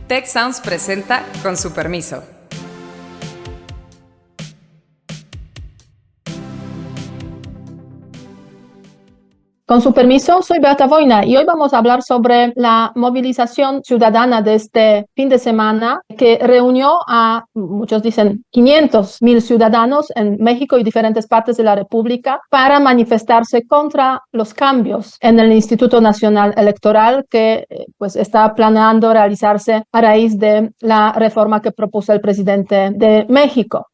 Tech Sounds presenta Con su permiso. Con su permiso, soy Beata Wojna y hoy vamos a hablar sobre la movilización ciudadana de este fin de semana que reunió a, muchos dicen, 500,000 ciudadanos en México y diferentes partes de la República para manifestarse contra los cambios en el Instituto Nacional Electoral que pues está planeando realizarse a raíz de la reforma que propuso el presidente de México.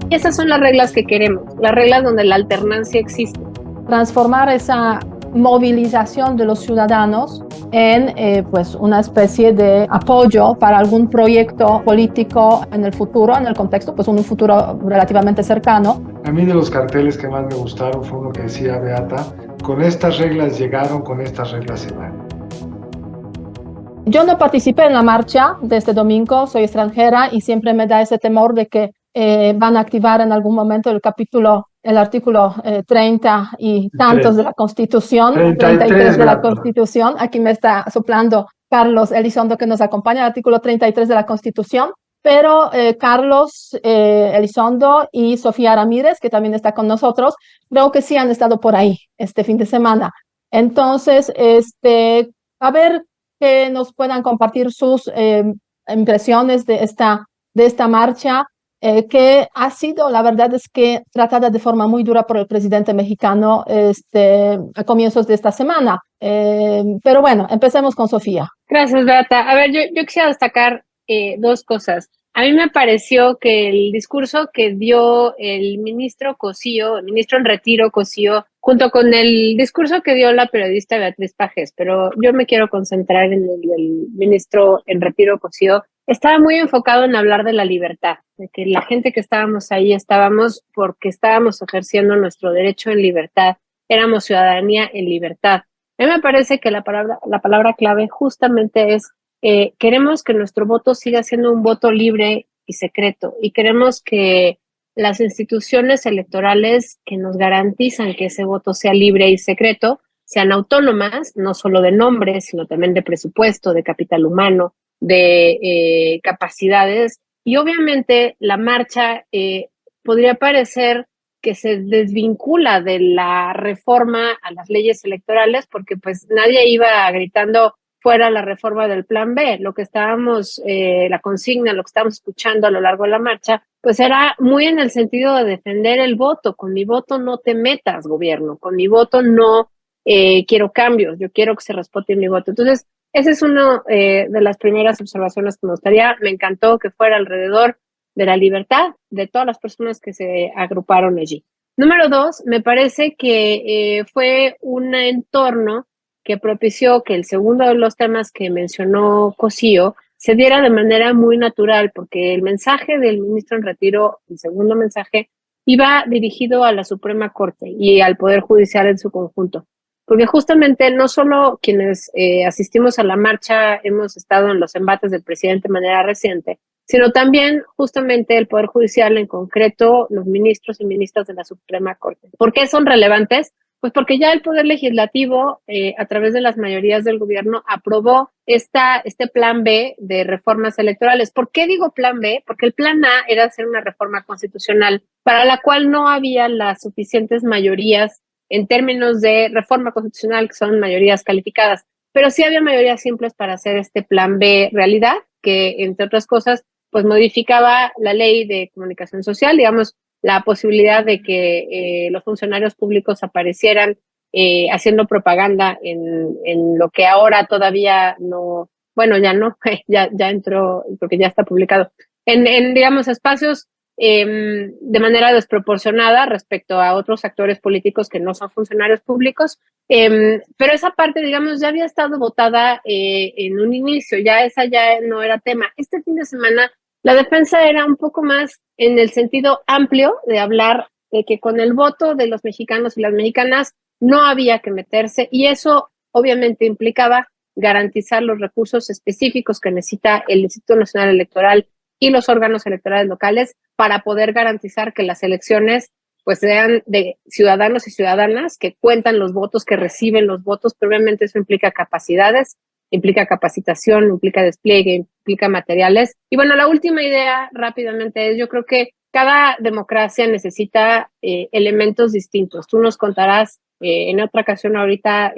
Y esas son las reglas que queremos, las reglas donde la alternancia existe. Transformar esa movilización de los ciudadanos en pues una especie de apoyo para algún proyecto político en el futuro, en el contexto, pues un futuro relativamente cercano. A mí de los carteles que más me gustaron fue uno que decía Beata, con estas reglas llegaron, con estas reglas se van. Yo no participé en la marcha de este domingo, soy extranjera y siempre me da ese temor de que van a activar en algún momento el artículo 30 y tantos de la Constitución, 33 de la Constitución. Aquí me está soplando Carlos Elizondo, que nos acompaña, el artículo 33 de la Constitución. Pero Carlos Elizondo y Sofía Ramírez, que también está con nosotros, creo que sí han estado por ahí este fin de semana. Entonces, a ver que nos puedan compartir sus impresiones de esta marcha, que ha sido, la verdad es que tratada de forma muy dura por el presidente mexicano a comienzos de esta semana. Pero bueno, empecemos con Sofía. Gracias, Beata. A ver, yo quisiera destacar dos cosas. A mí me pareció que el discurso que dio el ministro Cosío, el ministro en retiro Cosío, junto con el discurso que dio la periodista Beatriz Pajes, pero yo me quiero concentrar en el ministro en retiro Cosío, estaba muy enfocado en hablar de la libertad, de que la gente que estábamos ahí estábamos porque estábamos ejerciendo nuestro derecho en libertad, éramos ciudadanía en libertad. A mí me parece que la palabra clave justamente es queremos que nuestro voto siga siendo un voto libre y secreto y queremos que las instituciones electorales que nos garantizan que ese voto sea libre y secreto sean autónomas, no solo de nombre, sino también de presupuesto, de capital humano, de capacidades. Y obviamente la marcha podría parecer que se desvincula de la reforma a las leyes electorales porque pues nadie iba gritando fuera la reforma del Plan B. Lo que estábamos, la consigna, lo que estábamos escuchando a lo largo de la marcha, pues era muy en el sentido de defender el voto. Con mi voto no te metas, gobierno. Con mi voto no quiero cambios. Yo quiero que se respete mi voto. Entonces, esa es una de las primeras observaciones que me gustaría. Me encantó que fuera alrededor de la libertad de todas las personas que se agruparon allí. Número dos, me parece que fue un entorno que propició que el segundo de los temas que mencionó Cosío se diera de manera muy natural, porque el mensaje del ministro en retiro, el segundo mensaje, iba dirigido a la Suprema Corte y al Poder Judicial en su conjunto. Porque justamente no solo quienes asistimos a la marcha hemos estado en los embates del presidente de manera reciente, sino también justamente el Poder Judicial, en concreto los ministros y ministras de la Suprema Corte. ¿Por qué son relevantes? Pues porque ya el Poder Legislativo, a través de las mayorías del gobierno, aprobó este plan B de reformas electorales. ¿Por qué digo plan B? Porque el plan A era hacer una reforma constitucional para la cual no había las suficientes mayorías en términos de reforma constitucional, que son mayorías calificadas, pero sí había mayorías simples para hacer este plan B realidad, que entre otras cosas, pues modificaba la ley de comunicación social, digamos, la posibilidad de que los funcionarios públicos aparecieran haciendo propaganda en lo que ahora todavía no, bueno, ya no, ya entró, porque ya está publicado, en digamos, espacios de manera desproporcionada respecto a otros actores políticos que no son funcionarios públicos, pero esa parte, digamos, ya había estado votada en un inicio, esa ya no era tema. Este fin de semana la defensa era un poco más en el sentido amplio de hablar de que con el voto de los mexicanos y las mexicanas no había que meterse y eso obviamente implicaba garantizar los recursos específicos que necesita el Instituto Nacional Electoral y los órganos electorales locales para poder garantizar que las elecciones pues sean de ciudadanos y ciudadanas que cuentan los votos, que reciben los votos, pero obviamente eso implica capacidades implica capacitación, implica despliegue, implica materiales. Y bueno, la última idea rápidamente es, yo creo que cada democracia necesita elementos distintos. Tú nos contarás en otra ocasión ahorita,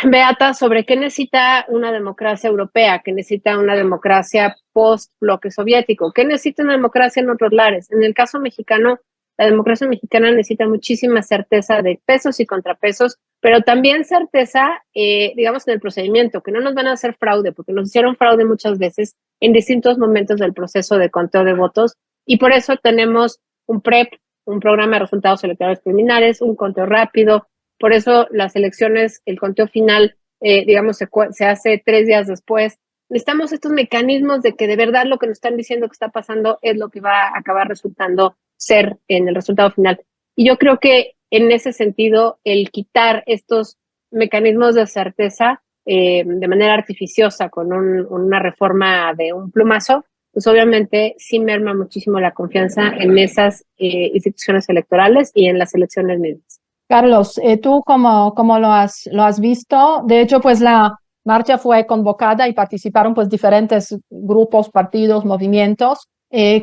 Beata, sobre qué necesita una democracia europea, qué necesita una democracia post-bloque soviético, qué necesita una democracia en otros lares. En el caso mexicano, la democracia mexicana necesita muchísima certeza de pesos y contrapesos, pero también certeza, digamos, en el procedimiento, que no nos van a hacer fraude, porque nos hicieron fraude muchas veces en distintos momentos del proceso de conteo de votos, y por eso tenemos un PREP, un programa de resultados electorales preliminares, un conteo rápido. Por eso las elecciones, el conteo final, digamos, se hace 3 días después. Necesitamos estos mecanismos de que de verdad lo que nos están diciendo que está pasando es lo que va a acabar resultando ser en el resultado final. Y yo creo que en ese sentido, el quitar estos mecanismos de certeza de manera artificiosa con una reforma de un plumazo, pues obviamente sí merma muchísimo la confianza en esas instituciones electorales y en las elecciones mismas. Carlos, ¿tú cómo lo has visto? De hecho, pues la marcha fue convocada y participaron pues diferentes grupos, partidos, movimientos,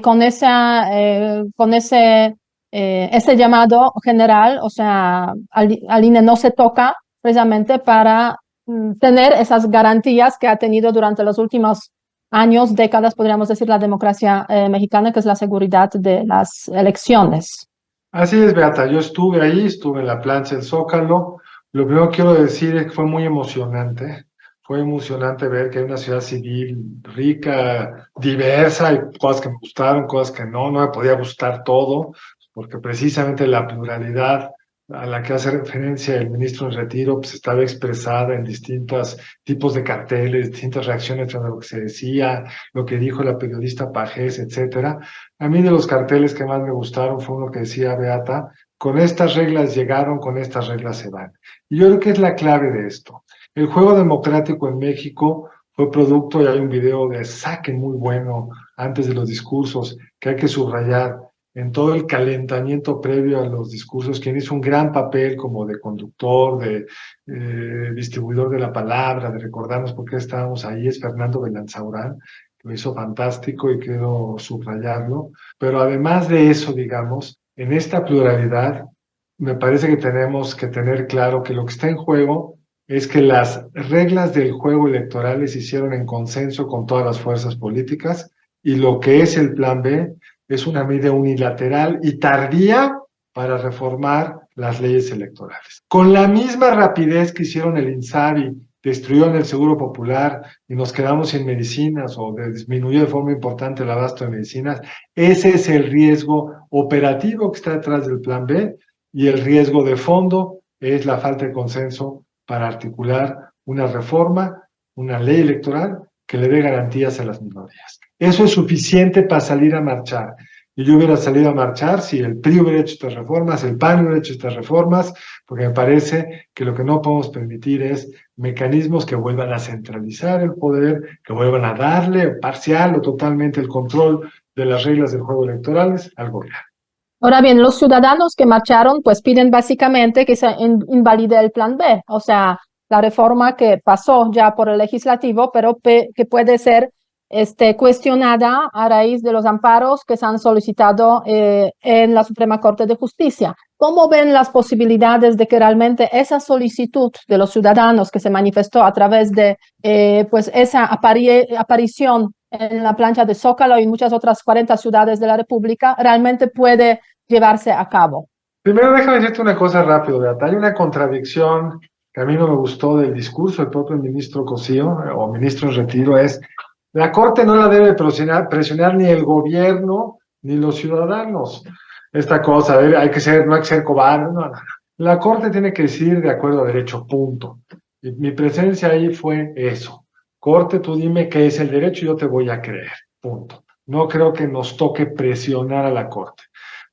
con ese llamado general, o sea, al INE no se toca precisamente para tener esas garantías que ha tenido durante los últimos años, décadas, podríamos decir, la democracia mexicana, que es la seguridad de las elecciones. Así es, Beata, yo estuve ahí, estuve en la plancha del Zócalo. Lo primero que quiero decir es que fue muy emocionante. Fue emocionante ver que hay una ciudad civil rica, diversa, hay cosas que me gustaron, cosas que no me podía gustar todo, porque precisamente la pluralidad a la que hace referencia el ministro en retiro, pues estaba expresada en distintos tipos de carteles, distintas reacciones frente a lo que se decía, lo que dijo la periodista Pajés, etcétera. A mí de los carteles que más me gustaron fue uno que decía Beata: con estas reglas llegaron, con estas reglas se van. Y yo creo que es la clave de esto. El juego democrático en México fue producto, y hay un video de saque muy bueno antes de los discursos que hay que subrayar, en todo el calentamiento previo a los discursos. Quien hizo un gran papel como de conductor, de distribuidor de la palabra, de recordarnos por qué estábamos ahí, es Fernando Belanzaurán, que lo hizo fantástico y quiero subrayarlo. Pero además de eso, digamos, en esta pluralidad, me parece que tenemos que tener claro que lo que está en juego es que las reglas del juego electorales se hicieron en consenso con todas las fuerzas políticas, y lo que es el plan B es una medida unilateral y tardía para reformar las leyes electorales. Con la misma rapidez que hicieron el INSABI, destruyeron el Seguro Popular y nos quedamos sin medicinas, o disminuyó de forma importante el abasto de medicinas, ese es el riesgo operativo que está detrás del plan B, y el riesgo de fondo es la falta de consenso para articular una reforma, una ley electoral que le dé garantías a las minorías. Eso es suficiente para salir a marchar. Y yo hubiera salido a marchar si el PRI hubiera hecho estas reformas, el PAN hubiera hecho estas reformas, porque me parece que lo que no podemos permitir es mecanismos que vuelvan a centralizar el poder, que vuelvan a darle parcial o totalmente el control de las reglas del juego electorales al gobierno. Ahora bien, los ciudadanos que marcharon pues piden básicamente que se invalide el plan B, o sea, la reforma que pasó ya por el legislativo, pero que puede ser cuestionada a raíz de los amparos que se han solicitado en la Suprema Corte de Justicia. ¿Cómo ven las posibilidades de que realmente esa solicitud de los ciudadanos que se manifestó a través de pues esa aparición en la plancha de Zócalo y muchas otras 40 ciudades de la República realmente puede llevarse a cabo? Primero déjame decirte una cosa rápido, Beata. Hay una contradicción que a mí no me gustó del discurso del propio ministro Cosío, o ministro en retiro, es: la Corte no la debe presionar ni el gobierno ni los ciudadanos. Esta cosa, no hay que ser cobarde, no. La Corte tiene que decidir de acuerdo a derecho, punto. Y mi presencia ahí fue eso. Corte, tú dime qué es el derecho y yo te voy a creer, punto. No creo que nos toque presionar a la Corte,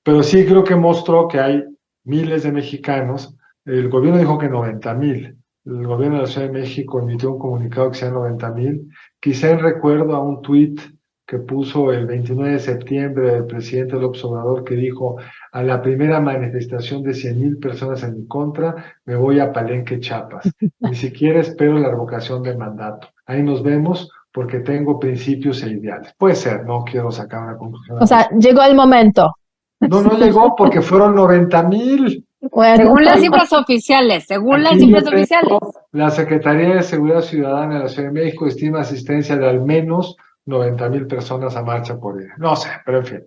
pero sí creo que mostró que hay miles de mexicanos. El gobierno dijo que 90,000. El gobierno de la Ciudad de México emitió un comunicado que sea 90,000. Quizá en recuerdo a un tuit que puso el 29 de septiembre el presidente López Obrador, que dijo: a la primera manifestación de 100,000 personas en mi contra, me voy a Palenque, Chiapas. Ni siquiera espero la revocación del mandato. Ahí nos vemos porque tengo principios e ideales. Puede ser, no quiero sacar una conclusión. O sea, llegó el momento. No, no llegó porque fueron 90,000. Bueno, Según las cifras oficiales, según las Aquí cifras yo tengo, oficiales. la Secretaría de Seguridad Ciudadana de la Ciudad de México estima asistencia de al menos 90,000 personas a marcha por día. No sé, pero en fin.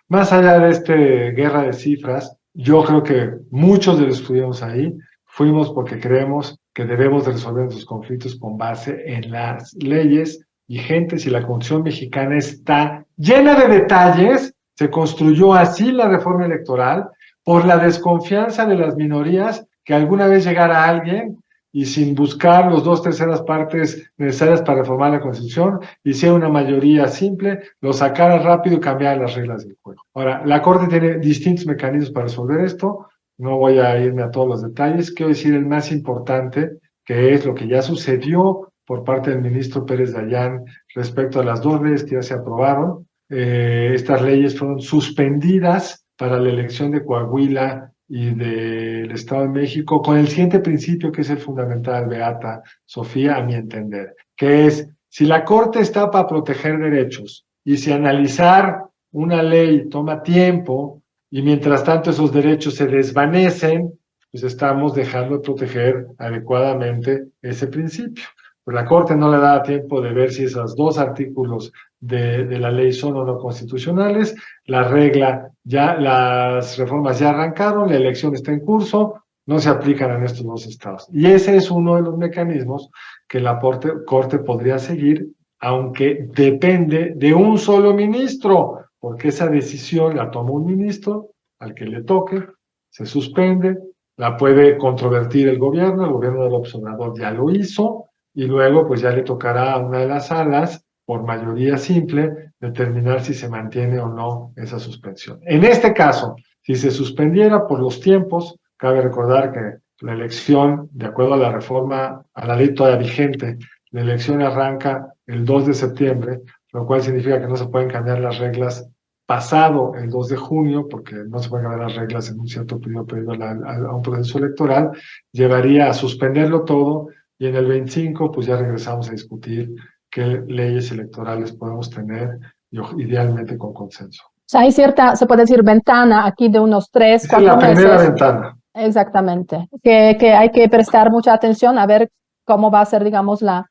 Más allá de esta guerra de cifras, yo creo que muchos de los que estuvimos ahí fuimos porque creemos que debemos de resolver nuestros conflictos con base en las leyes vigentes, y la Constitución mexicana está llena de detalles. Se construyó así la reforma electoral por la desconfianza de las minorías, que alguna vez llegara alguien y sin buscar los 2/3 partes necesarias para reformar la Constitución, hiciera una mayoría simple, lo sacara rápido y cambiara las reglas del juego. Ahora, la Corte tiene distintos mecanismos para resolver esto, no voy a irme a todos los detalles, quiero decir el más importante, que es lo que ya sucedió por parte del ministro Pérez Dayán respecto a las 2 leyes que ya se aprobaron. Estas leyes fueron suspendidas para la elección de Coahuila y del Estado de México, con el siguiente principio que es el fundamental, Beata Sofía, a mi entender, que es: si la Corte está para proteger derechos y si analizar una ley toma tiempo y mientras tanto esos derechos se desvanecen, pues estamos dejando de proteger adecuadamente ese principio. Pues la Corte no le da tiempo de ver si esos 2 artículos de la ley son o no constitucionales. La regla ya, las reformas ya arrancaron, la elección está en curso, no se aplican en estos 2 estados. Y ese es uno de los mecanismos que la Corte podría seguir, aunque depende de un solo ministro, porque esa decisión la toma un ministro al que le toque, se suspende, la puede controvertir el gobierno del López Obrador ya lo hizo, y luego pues ya le tocará a una de las salas, por mayoría simple, determinar si se mantiene o no esa suspensión. En este caso, si se suspendiera por los tiempos, cabe recordar que la elección, de acuerdo a la reforma, a la ley todavía vigente, la elección arranca el 2 de septiembre, lo cual significa que no se pueden cambiar las reglas pasado el 2 de junio, porque no se pueden cambiar las reglas en un cierto periodo a un proceso electoral, llevaría a suspenderlo todo, y en el 25 pues ya regresamos a discutir qué leyes electorales podemos tener, y idealmente con consenso. o sea, hay cierta, se puede decir, ventana aquí de unos 3, 4 meses. Es la primera meses. ventana. Exactamente, que hay que prestar mucha atención a ver cómo va a ser, digamos, la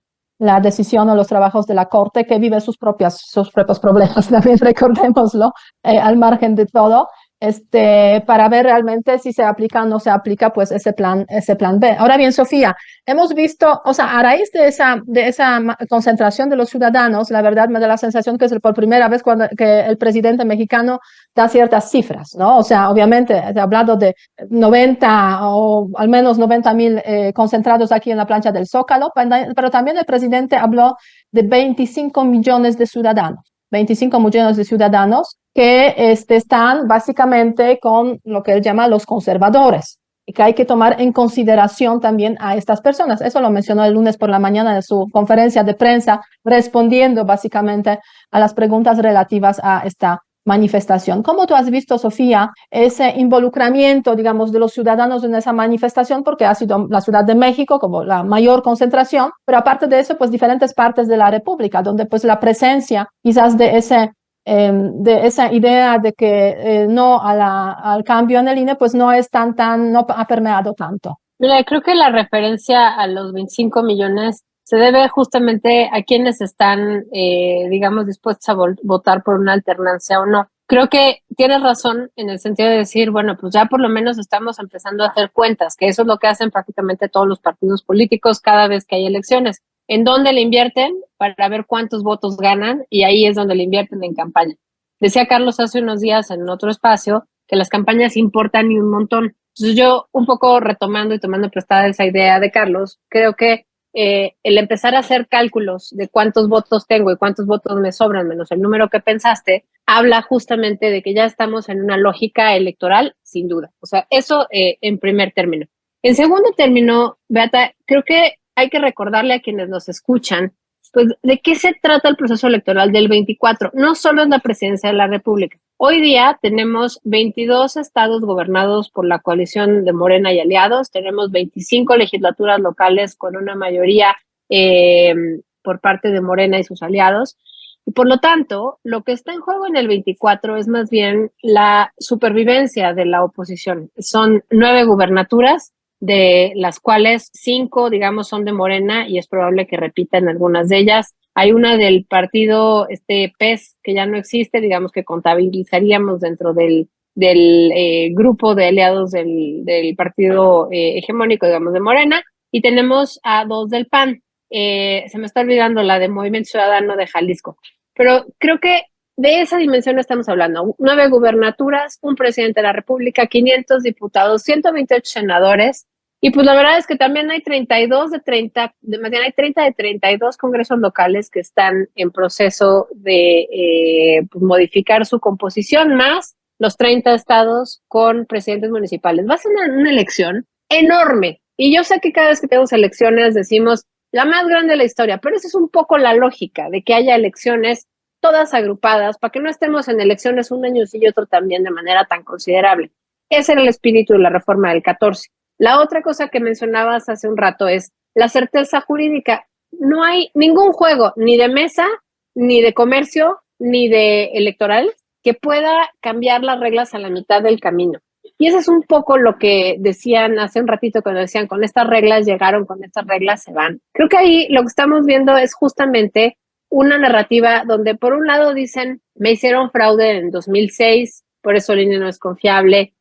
decisión o los trabajos de la Corte, que vive sus propios problemas, también recordémoslo, al margen de todo, para ver realmente si se aplica o no se aplica, pues ese plan B. Ahora bien, Sofía, hemos visto, o sea, a raíz de esa concentración de los ciudadanos, la verdad me da la sensación que es por primera vez que el presidente mexicano da ciertas cifras, ¿no? O sea, obviamente he hablado de 90 o al menos 90,000 concentrados aquí en la plancha del Zócalo, pero también el presidente habló de 25 millones de ciudadanos. 25 millones de ciudadanos que están básicamente con lo que él llama los conservadores, y que hay que tomar en consideración también a estas personas. Eso lo mencionó el lunes por la mañana en su conferencia de prensa, respondiendo básicamente a las preguntas relativas a esta manifestación. ¿Cómo tú has visto, Sofía, ese involucramiento, digamos, de los ciudadanos en esa manifestación? Porque ha sido la Ciudad de México como la mayor concentración, pero aparte de eso, pues diferentes partes de la República, donde pues la presencia quizás de esa idea de que no al cambio en el INE, pues no es no ha permeado tanto. Mira, creo que la referencia a los 25 millones se debe justamente a quienes están, digamos, dispuestos a votar por una alternancia o no. Creo que tienes razón en el sentido de decir, bueno, pues ya por lo menos estamos empezando a hacer cuentas, que eso es lo que hacen prácticamente todos los partidos políticos cada vez que hay elecciones. ¿En dónde le invierten? Para ver cuántos votos ganan, y ahí es donde le invierten en campaña. Decía Carlos hace unos días en otro espacio que las campañas importan y un montón. Entonces yo, un poco retomando y tomando prestada esa idea de Carlos, creo que el empezar a hacer cálculos de cuántos votos tengo y cuántos votos me sobran menos el número que pensaste, habla justamente de que ya estamos en una lógica electoral, sin duda. O sea, eso en primer término. En segundo término, Beata, creo que hay que recordarle a quienes nos escuchan pues, ¿de qué se trata el proceso electoral del 24? No solo es la presidencia de la República. Hoy día tenemos 22 estados gobernados por la coalición de Morena y aliados, tenemos 25 legislaturas locales con una mayoría por parte de Morena y sus aliados, y por lo tanto, lo que está en juego en el 24 es más bien la supervivencia de la oposición. Son 9 gubernaturas, de las cuales 5, digamos, son de Morena y es probable que repitan algunas de ellas. Hay una del partido PES, que ya no existe, digamos que contabilizaríamos dentro del grupo de aliados del partido hegemónico, digamos, de Morena, y tenemos a 2 del PAN. Se me está olvidando la de Movimiento Ciudadano de Jalisco, pero creo que de esa dimensión estamos hablando. 9 gubernaturas, un presidente de la República, 500 diputados, 128 senadores, y pues la verdad es que también hay 32 de 30, más bien hay 30 de 32 congresos locales que están en proceso de pues modificar su composición, más los 30 estados con presidentes municipales. Va a ser una elección enorme, y yo sé que cada vez que tenemos elecciones decimos la más grande de la historia, pero esa es un poco la lógica de que haya elecciones todas agrupadas para que no estemos en elecciones un año sí y otro también de manera tan considerable. Ese era el espíritu de la reforma del 14. La otra cosa que mencionabas hace un rato es la certeza jurídica. No hay ningún juego, ni de mesa, ni de comercio, ni de electoral, que pueda cambiar las reglas a la mitad del camino. Y eso es un poco lo que decían hace un ratito cuando decían, con estas reglas llegaron, con estas reglas se van. Creo que ahí lo que estamos viendo es justamente una narrativa donde por un lado dicen, me hicieron fraude en 2006, por eso el INE no es confiable,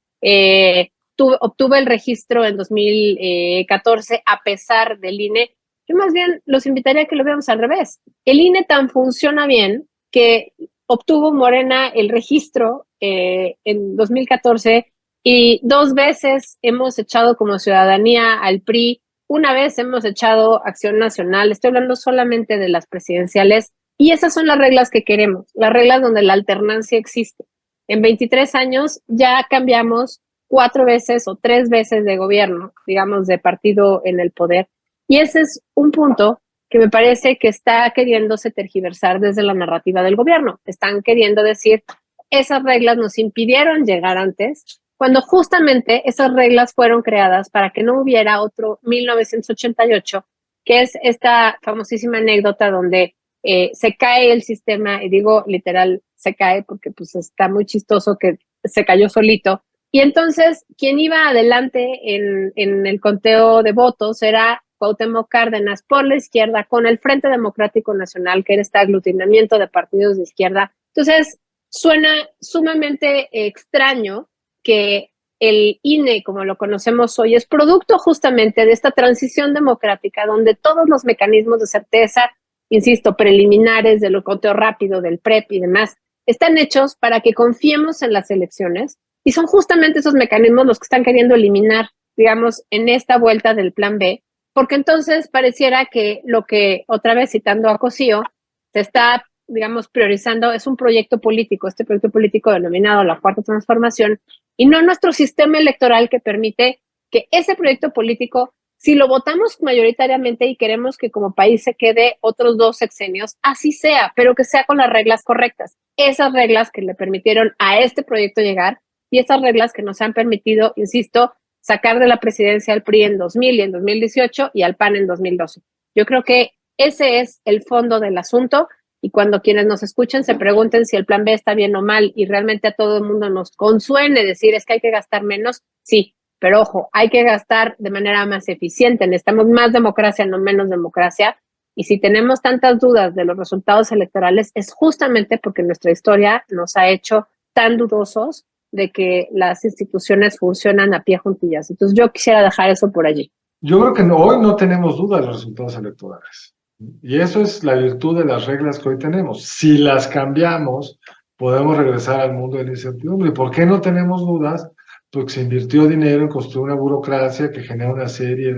obtuve el registro en 2014 a pesar del INE. Yo más bien los invitaría a que lo veamos al revés. El INE tan funciona bien que obtuvo Morena el registro en 2014 y 2 veces hemos echado como ciudadanía al PRI, una vez hemos echado Acción Nacional, estoy hablando solamente de las presidenciales, y esas son las reglas que queremos, las reglas donde la alternancia existe. En 23 años ya cambiamos 4 veces o 3 veces de gobierno, digamos, de partido en el poder, y ese es un punto que me parece que está queriéndose tergiversar desde la narrativa del gobierno. Están queriendo decir, esas reglas nos impidieron llegar antes, cuando justamente esas reglas fueron creadas para que no hubiera otro 1988, que es esta famosísima anécdota donde se cae el sistema, y digo literal, se cae porque pues está muy chistoso que se cayó solito, y entonces quien iba adelante en el conteo de votos era Cuauhtémoc Cárdenas por la izquierda con el Frente Democrático Nacional, que era este aglutinamiento de partidos de izquierda. Entonces suena sumamente extraño que el INE, como lo conocemos hoy, es producto justamente de esta transición democrática donde todos los mecanismos de certeza, insisto, preliminares, del conteo rápido, del PREP y demás, están hechos para que confiemos en las elecciones, y son justamente esos mecanismos los que están queriendo eliminar, digamos, en esta vuelta del plan B, porque entonces pareciera que lo que, otra vez citando a Cosío, se está, digamos, priorizando es un proyecto político, este proyecto político denominado la Cuarta Transformación, y no nuestro sistema electoral que permite que ese proyecto político, si lo votamos mayoritariamente y queremos que como país se quede otros 2 sexenios, así sea, pero que sea con las reglas correctas. Esas reglas que le permitieron a este proyecto llegar y esas reglas que nos han permitido, insisto, sacar de la presidencia al PRI en 2000 y en 2018 y al PAN en 2012. Yo creo que ese es el fondo del asunto. Y cuando quienes nos escuchen se pregunten si el plan B está bien o mal y realmente a todo el mundo nos consuene decir es que hay que gastar menos, sí, pero ojo, hay que gastar de manera más eficiente. Necesitamos más democracia, no menos democracia. Y si tenemos tantas dudas de los resultados electorales es justamente porque nuestra historia nos ha hecho tan dudosos de que las instituciones funcionan a pie juntillas. Entonces yo quisiera dejar eso por allí. Yo creo que hoy no tenemos dudas de los resultados electorales. Y eso es la virtud de las reglas que hoy tenemos. Si las cambiamos, podemos regresar al mundo de la incertidumbre. ¿Por qué no tenemos dudas? Porque se invirtió dinero en construir una burocracia que genera una serie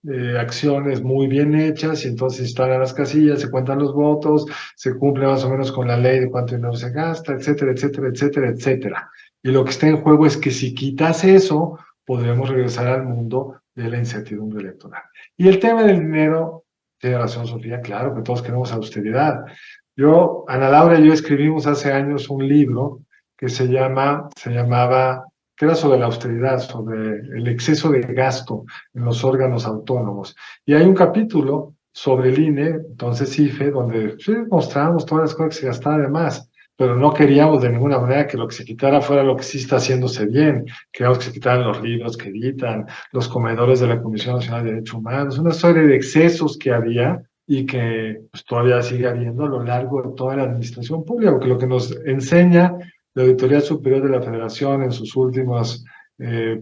de acciones muy bien hechas, y entonces se instalan las casillas, se cuentan los votos, se cumple más o menos con la ley de cuánto dinero se gasta, etcétera, etcétera, etcétera, etcétera. Y lo que está en juego es que si quitas eso, podremos regresar al mundo de la incertidumbre electoral. Y el tema del dinero Tiene razón, Sofía, claro que todos queremos austeridad. Yo, Ana Laura y yo escribimos hace años un libro que se llamaba, que era sobre la austeridad, sobre el exceso de gasto en los órganos autónomos. Y hay un capítulo sobre el INE, entonces IFE, donde sí, mostrábamos todas las cosas que se gastaban de más, pero no queríamos de ninguna manera que lo que se quitara fuera lo que sí está haciéndose bien. Queríamos que se quitaran los libros que editan, los comedores de la Comisión Nacional de Derechos Humanos, una serie de excesos que había y que pues, todavía sigue habiendo a lo largo de toda la administración pública, porque lo que nos enseña la Auditoría Superior de la Federación en sus últimas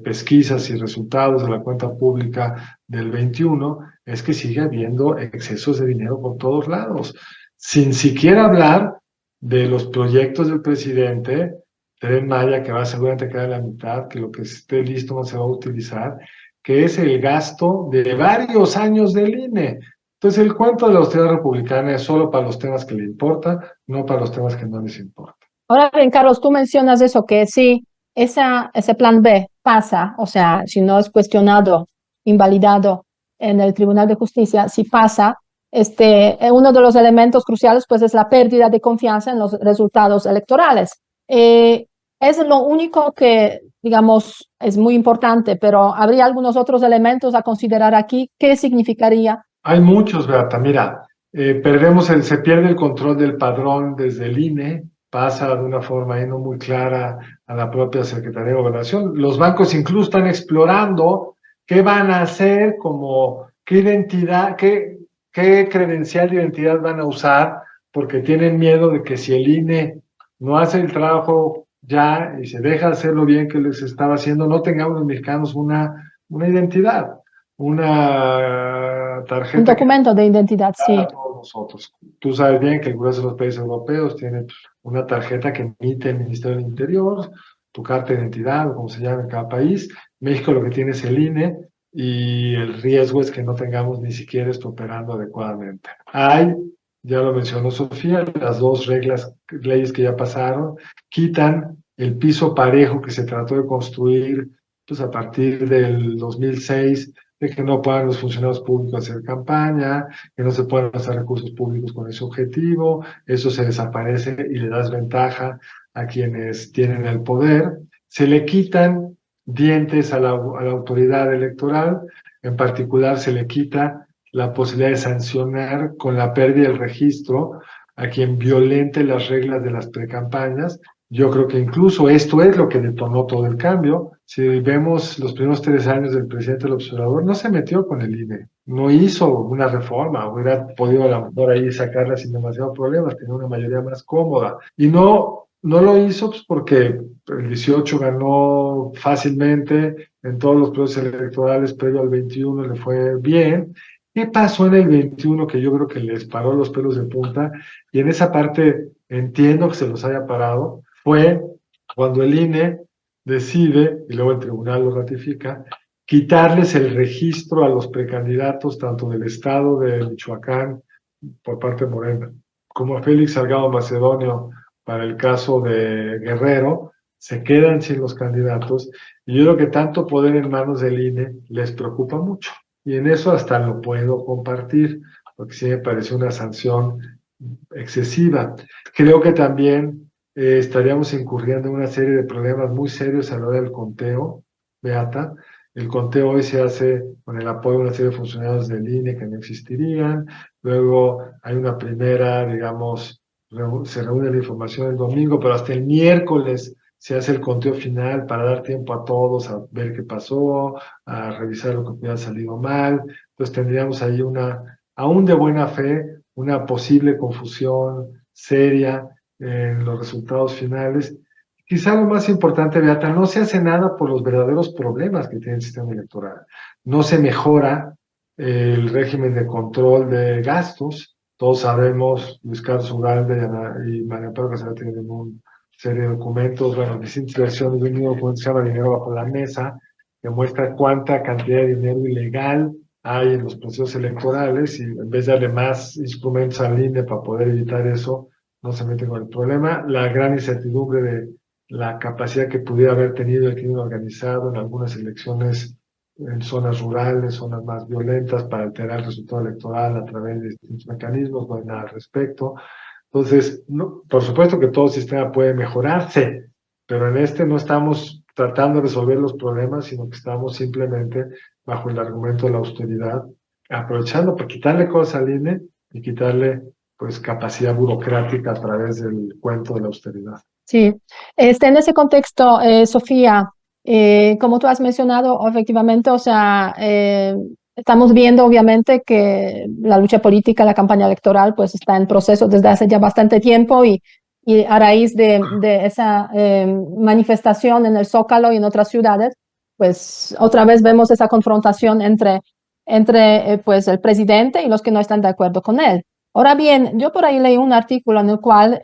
pesquisas y resultados de la cuenta pública del 21 es que sigue habiendo excesos de dinero por todos lados, sin siquiera hablar de los proyectos del presidente, Tren Maya, que va seguramente a quedar a la mitad, que lo que esté listo no se va a utilizar, que es el gasto de varios años del INE. Entonces, el cuento de la austeridad republicana es solo para los temas que le importan, no para los temas que no les importan. Ahora bien, Carlos, tú mencionas eso, que si ese plan B pasa, o sea, si no es cuestionado, invalidado en el Tribunal de Justicia, si pasa, uno de los elementos cruciales pues es la pérdida de confianza en los resultados electorales. Es lo único que, digamos, es muy importante, pero habría algunos otros elementos a considerar aquí. ¿Qué significaría? Hay muchos, Beata. Mira, se pierde el control del padrón desde el INE, pasa de una forma ahí no muy clara a la propia Secretaría de Gobernación. Los bancos incluso están explorando qué van a hacer, como qué identidad, qué credencial de identidad van a usar, porque tienen miedo de que si el INE no hace el trabajo ya y se deja hacerlo bien que les estaba haciendo, no tengamos los mexicanos una identidad, una tarjeta. Un documento de identidad, sí. A todos nosotros. Tú sabes bien que el grueso de los países europeos tienen una tarjeta que emite el Ministerio del Interior, tu carta de identidad, o como se llama en cada país. México lo que tiene es el INE y el riesgo es que no tengamos ni siquiera esto operando adecuadamente. Ya lo mencionó Sofía, las dos leyes que ya pasaron, quitan el piso parejo que se trató de construir pues, a partir del 2006, de que no puedan los funcionarios públicos hacer campaña, que no se puedan hacer recursos públicos con ese objetivo, eso se desaparece y le das ventaja a quienes tienen el poder. Se le quitan dientes a la autoridad electoral, en particular se le quita la posibilidad de sancionar con la pérdida del registro a quien violente las reglas de las precampañas. Yo creo que incluso esto es lo que detonó todo el cambio. Si vemos los primeros 3 años del presidente del observador, no se metió con el INE, no hizo una reforma, hubiera podido a lo mejor ahí sacarla sin demasiados problemas, tenía una mayoría más cómoda. Y no lo hizo pues, porque el 18 ganó fácilmente, en todos los procesos electorales previo al 21 le fue bien. ¿Qué pasó en el 21 que yo creo que les paró los pelos de punta? Y en esa parte entiendo que se los haya parado. Fue cuando el INE decide, y luego el tribunal lo ratifica, quitarles el registro a los precandidatos tanto del estado de Michoacán por parte de Morena, como a Félix Salgado Macedonio para el caso de Guerrero, se quedan sin los candidatos, y yo creo que tanto poder en manos del INE les preocupa mucho. Y en eso hasta lo puedo compartir, porque sí me pareció una sanción excesiva. Creo que también estaríamos incurriendo en una serie de problemas muy serios a la hora del conteo, Beata. El conteo hoy se hace con el apoyo de una serie de funcionarios del INE que no existirían. Luego hay una primera, digamos, se reúne la información el domingo, pero hasta el miércoles se hace el conteo final para dar tiempo a todos a ver qué pasó, a revisar lo que hubiera salido mal. Entonces tendríamos ahí aún de buena fe, una posible confusión seria en los resultados finales. Quizá lo más importante, Beata, no se hace nada por los verdaderos problemas que tiene el sistema electoral. No se mejora el régimen de control de gastos. Todos sabemos, Luis Carlos Ugalde y María Pablo Casal tienen una serie de documentos, bueno, distintas versiones de un documento que se llama Dinero Bajo la Mesa, que muestra cuánta cantidad de dinero ilegal hay en los procesos electorales, y en vez de darle más instrumentos al INE para poder evitar eso, no se mete con el problema. La gran incertidumbre de la capacidad que pudiera haber tenido el crimen organizado en algunas elecciones en zonas rurales, zonas más violentas, para alterar el resultado electoral a través de distintos mecanismos, no hay nada al respecto. Entonces, no, por supuesto que todo sistema puede mejorarse, pero en este no estamos tratando de resolver los problemas, sino que estamos simplemente bajo el argumento de la austeridad, aprovechando para quitarle cosas al INE y quitarle pues capacidad burocrática a través del cuento de la austeridad. Sí, en ese contexto, Sofía, como tú has mencionado, efectivamente, o sea, estamos viendo obviamente que la lucha política, la campaña electoral, pues está en proceso desde hace ya bastante tiempo y a raíz de esa manifestación en el Zócalo y en otras ciudades, pues otra vez vemos esa confrontación entre pues el presidente y los que no están de acuerdo con él. Ahora bien, yo por ahí leí un artículo en el cual,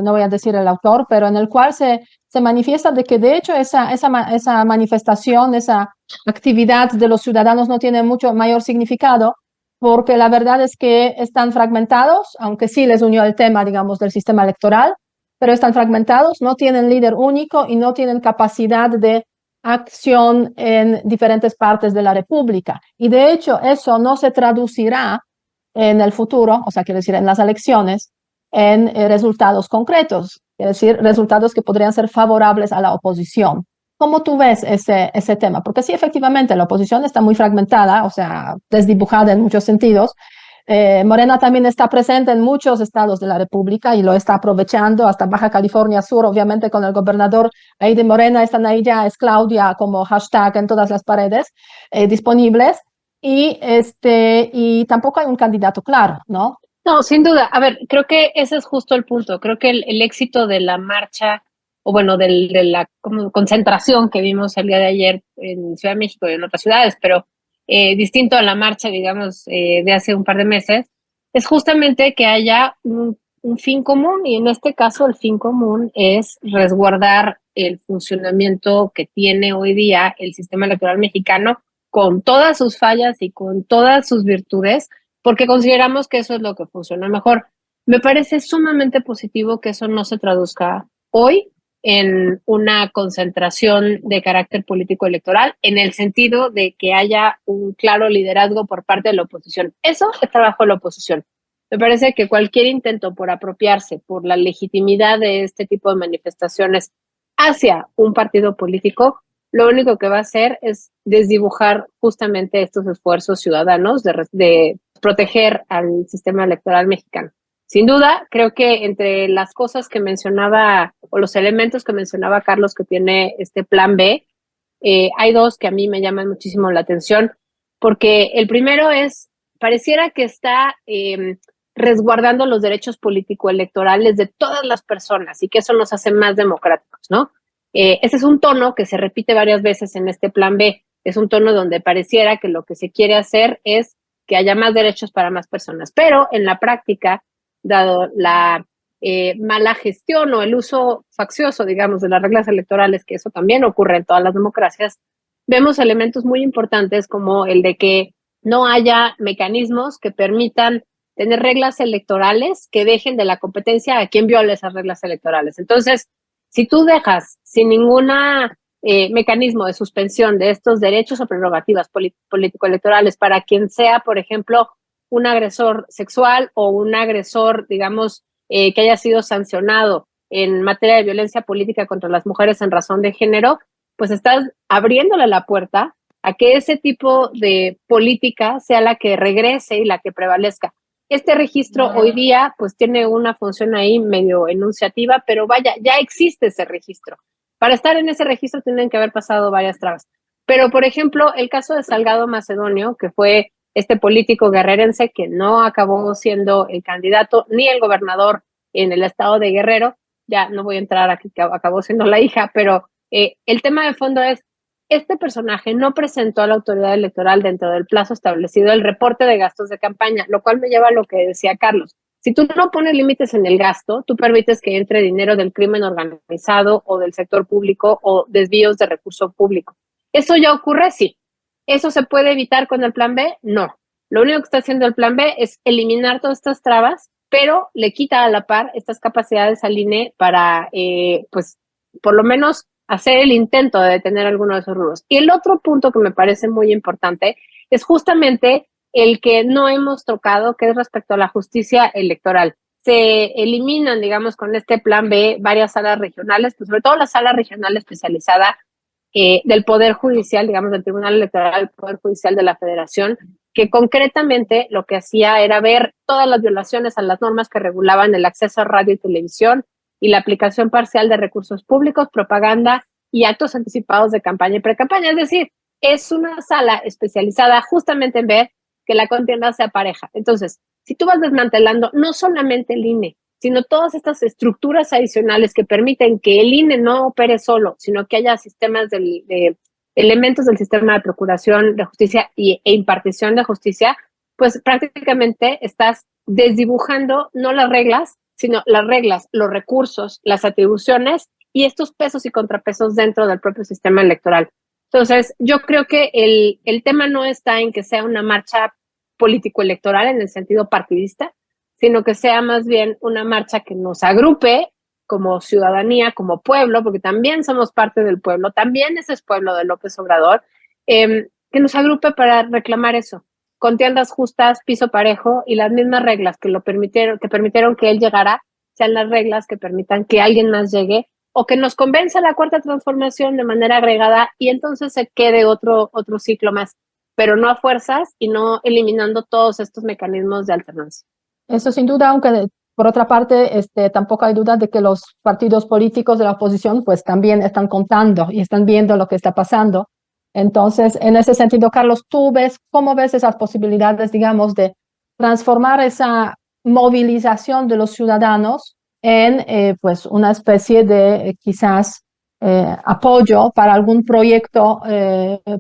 no voy a decir el autor, pero en el cual se manifiesta de que de hecho esa manifestación, esa actividad de los ciudadanos no tiene mucho mayor significado, porque la verdad es que están fragmentados, aunque sí les unió el tema, digamos, del sistema electoral, pero están fragmentados, no tienen líder único y no tienen capacidad de acción en diferentes partes de la República. Y de hecho eso no se traducirá en el futuro, o sea, quiero decir, en las elecciones, en resultados concretos, es decir, resultados que podrían ser favorables a la oposición. ¿Cómo tú ves ese tema? Porque sí, efectivamente, la oposición está muy fragmentada, o sea, desdibujada en muchos sentidos. Morena también está presente en muchos estados de la República y lo está aprovechando, hasta Baja California Sur, obviamente con el gobernador ahí de Morena, están ahí ya, es Claudia como hashtag en todas las paredes disponibles. Y tampoco hay un candidato claro, ¿no? No, sin duda. A ver, creo que ese es justo el punto. Creo que el éxito de la marcha, o bueno, de la como concentración que vimos el día de ayer en Ciudad de México y en otras ciudades, pero distinto a la marcha, digamos, de hace un par de meses, es justamente que haya un fin común, y en este caso el fin común es resguardar el funcionamiento que tiene hoy día el sistema electoral mexicano con todas sus fallas y con todas sus virtudes, porque consideramos que eso es lo que funciona mejor. Me parece sumamente positivo que eso no se traduzca hoy en una concentración de carácter político electoral, en el sentido de que haya un claro liderazgo por parte de la oposición. Eso es trabajo de la oposición. Me parece que cualquier intento por apropiarse por la legitimidad de este tipo de manifestaciones hacia un partido político, lo único que va a hacer es desdibujar justamente estos esfuerzos ciudadanos de proteger al sistema electoral mexicano. Sin duda, creo que entre las cosas que mencionaba, o los elementos que mencionaba Carlos que tiene este plan B, hay dos que a mí me llaman muchísimo la atención, porque el primero es, pareciera que está resguardando los derechos político-electorales de todas las personas, y que eso nos hace más democráticos, ¿no? Ese es un tono que se repite varias veces en este plan B. Es un tono donde pareciera que lo que se quiere hacer es que haya más derechos para más personas, pero en la práctica, dado la mala gestión o el uso faccioso, digamos, de las reglas electorales, que eso también ocurre en todas las democracias, vemos elementos muy importantes como el de que no haya mecanismos que permitan tener reglas electorales que dejen de la competencia a quien viole esas reglas electorales. Entonces, si tú dejas sin ningún mecanismo de suspensión de estos derechos o prerrogativas político-electorales para quien sea, por ejemplo, un agresor sexual o un agresor, digamos, que haya sido sancionado en materia de violencia política contra las mujeres en razón de género, pues estás abriéndole la puerta a que ese tipo de política sea la que regrese y la que prevalezca. Este registro hoy día pues tiene una función ahí medio enunciativa, pero vaya, ya existe ese registro. Para estar en ese registro tienen que haber pasado varias trabas. Pero, por ejemplo, el caso de Salgado Macedonio, que fue este político guerrerense que no acabó siendo el candidato ni el gobernador en el estado de Guerrero, ya no voy a entrar aquí que acabó siendo la hija, pero el tema de fondo es, este personaje no presentó a la autoridad electoral dentro del plazo establecido el reporte de gastos de campaña, lo cual me lleva a lo que decía Carlos. Si tú no pones límites en el gasto, tú permites que entre dinero del crimen organizado o del sector público o desvíos de recurso público. ¿Eso ya ocurre? Sí. ¿Eso se puede evitar con el plan B? No. Lo único que está haciendo el plan B es eliminar todas estas trabas, pero le quita a la par estas capacidades al INE para, pues, por lo menos hacer el intento de detener alguno de esos rubros. Y el otro punto que me parece muy importante es justamente el que no hemos tocado, que es respecto a la justicia electoral. Se eliminan, digamos, con este plan B varias salas regionales, pues sobre todo la sala regional especializada del Poder Judicial, digamos, del Tribunal Electoral, del Poder Judicial de la Federación, que concretamente lo que hacía era ver todas las violaciones a las normas que regulaban el acceso a radio y televisión y la aplicación parcial de recursos públicos, propaganda y actos anticipados de campaña y pre-campaña. Es decir, es una sala especializada justamente en ver que la contienda sea pareja. Entonces, si tú vas desmantelando no solamente el INE, sino todas estas estructuras adicionales que permiten que el INE no opere solo, sino que haya sistemas de elementos del sistema de procuración de justicia e impartición de justicia, pues prácticamente estás desdibujando no las reglas, sino las reglas, los recursos, las atribuciones y estos pesos y contrapesos dentro del propio sistema electoral. Entonces, yo creo que el tema no está en que sea una marcha político-electoral en el sentido partidista, sino que sea más bien una marcha que nos agrupe como ciudadanía, como pueblo, porque también somos parte del pueblo, también ese es pueblo de López Obrador, que nos agrupe para reclamar eso, contiendas justas, piso parejo y las mismas reglas que permitieron que él llegara, sean las reglas que permitan que alguien más llegue o que nos convenza la cuarta transformación de manera agregada y entonces se quede otro ciclo más, pero no a fuerzas y no eliminando todos estos mecanismos de alternancia. Eso sin duda, aunque por otra parte tampoco hay duda de que los partidos políticos de la oposición pues también están contando y están viendo lo que está pasando. Entonces, en ese sentido, Carlos, ¿cómo ves esas posibilidades, digamos, de transformar esa movilización de los ciudadanos en pues una especie de quizás apoyo para algún proyecto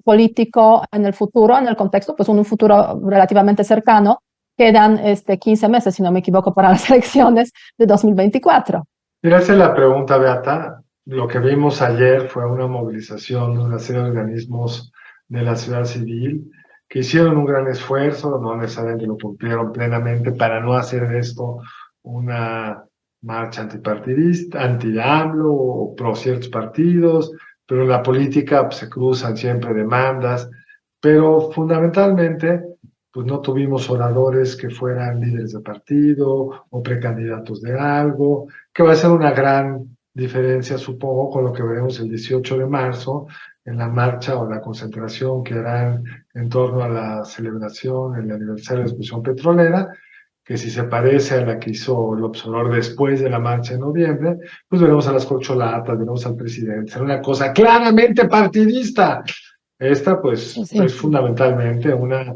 político en el futuro, en el contexto, pues un futuro relativamente cercano? Quedan 15 meses, si no me equivoco, para las elecciones de 2024. Mira, esa es la pregunta, Beata. Lo que vimos ayer fue una movilización de una serie de organismos de la sociedad civil que hicieron un gran esfuerzo, no necesariamente lo cumplieron plenamente, para no hacer de esto una marcha antipartidista, anti-AMLO o pro ciertos partidos, pero en la política pues, se cruzan siempre demandas, pero fundamentalmente pues no tuvimos oradores que fueran líderes de partido o precandidatos de algo, que va a ser una gran diferencia, supongo, con lo que veremos el 18 de marzo en la marcha o la concentración que harán en torno a la celebración, el aniversario de la explosión petrolera, que si se parece a la que hizo el observador después de la marcha en noviembre, pues veremos a las corcholatas, veremos al presidente, será una cosa claramente partidista. Esta, pues, Sí. es fundamentalmente una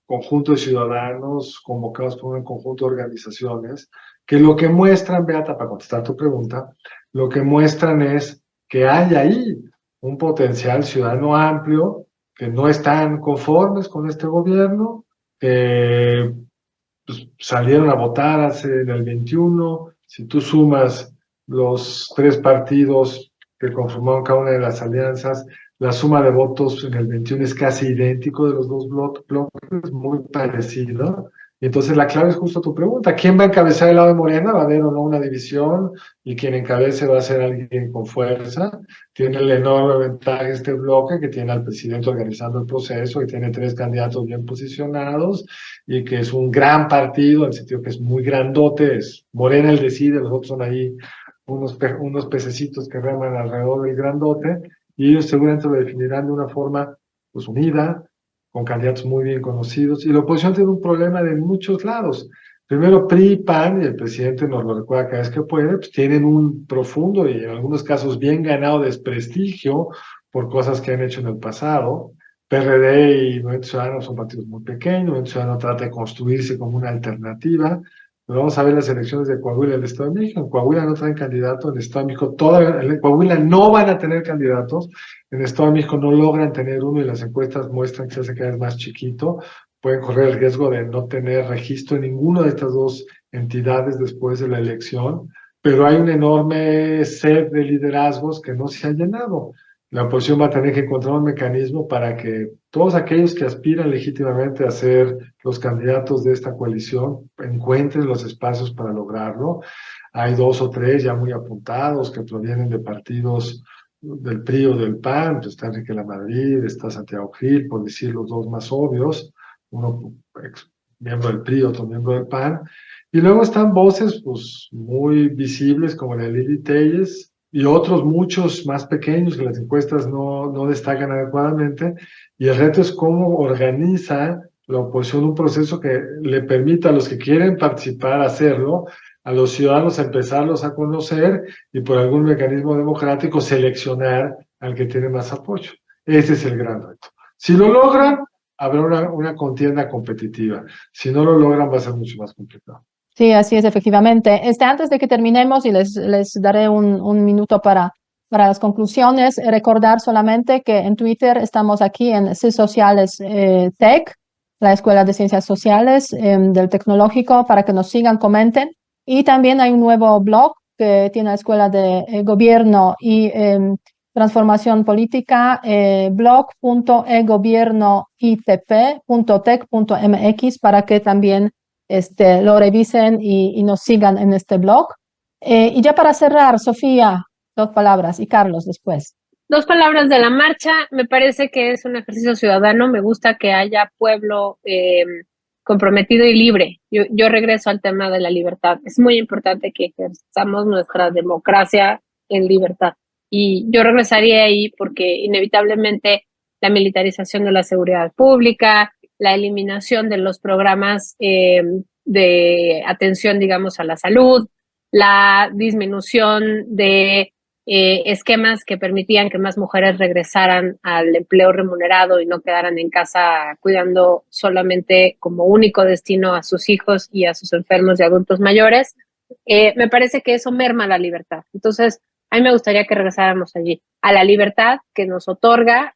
conjunto de ciudadanos convocados por un conjunto de organizaciones que lo que muestran, Beata, para contestar tu pregunta, lo que muestran es que hay ahí un potencial ciudadano amplio, que no están conformes con este gobierno, que pues, salieron a votar en el 21, si tú sumas los 3 partidos que conformaron cada una de las alianzas, la suma de votos en el 21 es casi idéntico de los dos bloques, muy parecido. Y entonces la clave es justo tu pregunta. ¿Quién va a encabezar el lado de Morena? ¿Va a haber o no una división? Y quien encabece va a ser alguien con fuerza. Tiene la enorme ventaja este bloque que tiene al presidente organizando el proceso y tiene 3 candidatos bien posicionados y que es un gran partido, en el sentido que es muy grandote. Es Morena el decide, los otros son ahí unos pececitos que reman alrededor del grandote. Y ellos seguramente lo definirán de una forma pues, unida, con candidatos muy bien conocidos. Y la oposición tiene un problema de muchos lados. Primero, PRI y PAN, y el presidente nos lo recuerda cada vez que puede, pues tienen un profundo y en algunos casos bien ganado desprestigio por cosas que han hecho en el pasado. PRD y Movimiento Ciudadano son partidos muy pequeños, Movimiento Ciudadano trata de construirse como una alternativa. Pero vamos a ver las elecciones de Coahuila y el Estado de México. En Coahuila no traen candidato, en el Estado de México en Coahuila no van a tener candidatos, en el Estado de México no logran tener uno y las encuestas muestran que se hace cada vez más chiquito. Pueden correr el riesgo de no tener registro en ninguna de estas dos entidades después de la elección, pero hay una enorme sed de liderazgos que no se ha llenado. La oposición va a tener que encontrar un mecanismo para que todos aquellos que aspiran legítimamente a ser los candidatos de esta coalición encuentren los espacios para lograrlo. Hay 2 o 3 ya muy apuntados que provienen de partidos del PRI o del PAN. Pues está Enrique Lamadrid, está Santiago Gil, por decir los 2 más obvios, uno miembro del PRI, otro miembro del PAN. Y luego están voces pues, muy visibles como la de Lili Telles y otros muchos más pequeños que las encuestas no destacan adecuadamente. Y el reto es cómo organiza la oposición un proceso que le permita a los que quieren participar hacerlo, a los ciudadanos empezarlos a conocer y por algún mecanismo democrático seleccionar al que tiene más apoyo. Ese es el gran reto. Si lo logran, habrá una contienda competitiva. Si no lo logran, va a ser mucho más complicado. Sí, así es, efectivamente. Antes de que terminemos, y les daré un minuto para las conclusiones, recordar solamente que en Twitter estamos aquí en CIS Sociales Tech, la Escuela de Ciencias Sociales del Tecnológico, para que nos sigan, comenten. Y también hay un nuevo blog que tiene la Escuela de Gobierno y Transformación Política, blog.egobiernoitp.tec.mx, para que también lo revisen y nos sigan en este blog. Y ya para cerrar, Sofía, 2 palabras, y Carlos después. 2 palabras de la marcha. Me parece que es un ejercicio ciudadano. Me gusta que haya pueblo comprometido y libre. Yo regreso al tema de la libertad. Es muy importante que ejerzamos nuestra democracia en libertad. Y yo regresaría ahí porque inevitablemente la militarización de la seguridad pública, la eliminación de los programas de atención, digamos, a la salud, la disminución de esquemas que permitían que más mujeres regresaran al empleo remunerado y no quedaran en casa cuidando solamente como único destino a sus hijos y a sus enfermos y adultos mayores. Me parece que eso merma la libertad. Entonces, a mí me gustaría que regresáramos allí, a la libertad que nos otorga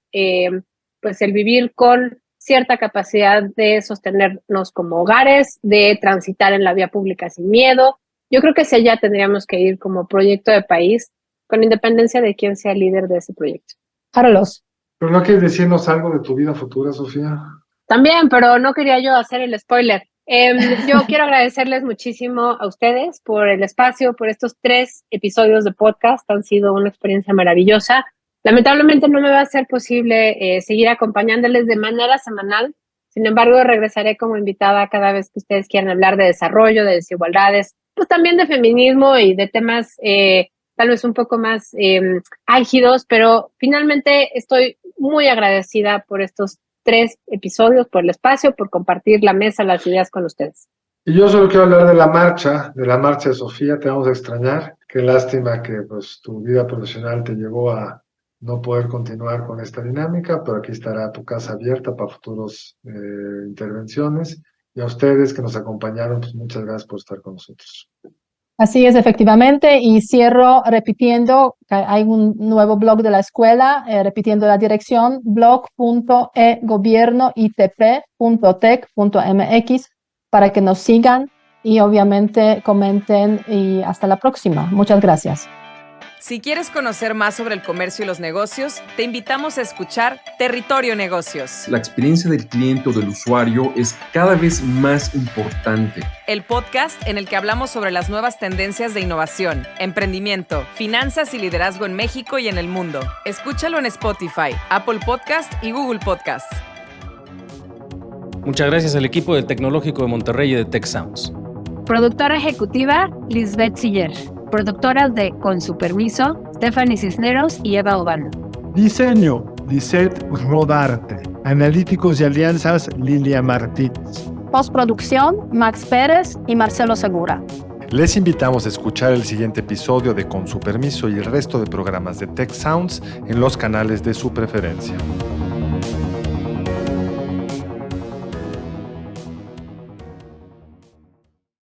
pues el vivir con cierta capacidad de sostenernos como hogares, de transitar en la vía pública sin miedo. Yo creo que hacia allá tendríamos que ir como proyecto de país, con independencia de quién sea el líder de ese proyecto. Carlos. ¿Pero no quieres decirnos algo de tu vida futura, Sofía? También, pero no quería yo hacer el spoiler. Yo quiero agradecerles muchísimo a ustedes por el espacio, por estos 3 episodios de podcast. Han sido una experiencia maravillosa. Lamentablemente no me va a ser posible seguir acompañándoles de manera semanal. Sin embargo, regresaré como invitada cada vez que ustedes quieran hablar de desarrollo, de desigualdades, pues también de feminismo y de temas tal vez un poco más álgidos, pero finalmente estoy muy agradecida por estos 3 episodios, por el espacio, por compartir la mesa, las ideas con ustedes. Y yo solo quiero hablar de la marcha de Sofía. Te vamos a extrañar. Qué lástima que pues, tu vida profesional te llevó a no poder continuar con esta dinámica, pero aquí estará tu casa abierta para futuras intervenciones. Y a ustedes que nos acompañaron, pues muchas gracias por estar con nosotros. Así es, efectivamente, y cierro repitiendo que hay un nuevo blog de la escuela, repitiendo la dirección, blog.egobiernoitp.tec.mx, para que nos sigan y obviamente comenten, y hasta la próxima. Muchas gracias. Si quieres conocer más sobre el comercio y los negocios, te invitamos a escuchar Territorio Negocios. La experiencia del cliente o del usuario es cada vez más importante. El podcast en el que hablamos sobre las nuevas tendencias de innovación, emprendimiento, finanzas y liderazgo en México y en el mundo. Escúchalo en Spotify, Apple Podcast y Google Podcast. Muchas gracias al equipo del Tecnológico de Monterrey y de Tech Sounds. Productora ejecutiva, Lisbeth Siller. Productoras de Con su permiso, Stephanie Cisneros y Eva Obano. Diseño, Lisette Rodarte. Analíticos y alianzas, Lilia Martínez. Postproducción, Max Pérez y Marcelo Segura. Les invitamos a escuchar el siguiente episodio de Con su permiso y el resto de programas de Tech Sounds en los canales de su preferencia.